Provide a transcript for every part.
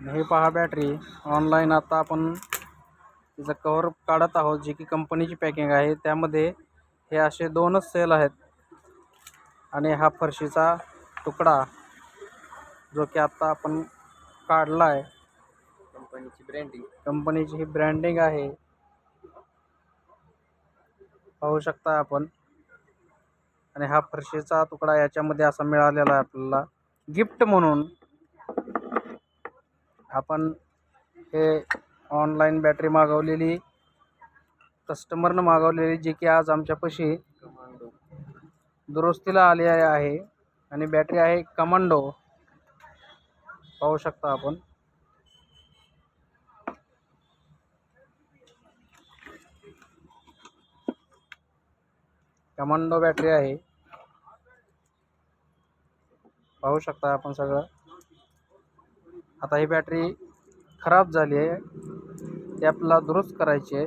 हे पहा battery online आता आपण तिचं कव्हर काढत आहोत, जी की कंपनीची पॅकिंग आहे. त्यामध्ये हे असे 2च सेल आहेत आणि हा फरशीचा तुकडा जो की आता आपण काढला आहे. कंपनीची ही ब्रँडिंग आहे, पाहू शकता आपण. आणि हा फरशीचा तुकडा याच्यामध्ये असा मिळालेला आहे आपल्याला गिफ्ट म्हणून. आपण हे ऑनलाईन बॅटरी मागवलेली, कस्टमरनं मागवलेली, जी की आज आमच्यापाशी दुरुस्तीला आली आहे. आणि बॅटरी आहे कमांडो, पाहू शकता आपण. कमांडो बॅटरी आहे, पाहू शकता आपण सगळं. आता ही बॅटरी खराब झाली आहे, ती आपल्याला दुरुस्त करायची आहे.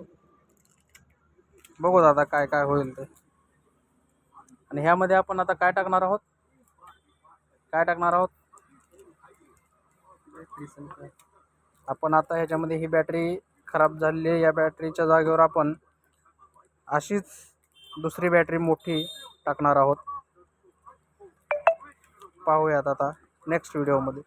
बघू दादा काय काय होईल ते. आणि ह्यामध्ये आपण आता काय टाकणार आहोत, आपण आता ह्याच्यामध्ये ही बॅटरी खराब झालेली आहे. या बॅटरीच्या जागेवर आपण अशीच दुसरी बॅटरी मोठी टाकणार आहोत. पाहूयात आता नेक्स्ट व्हिडिओमध्ये.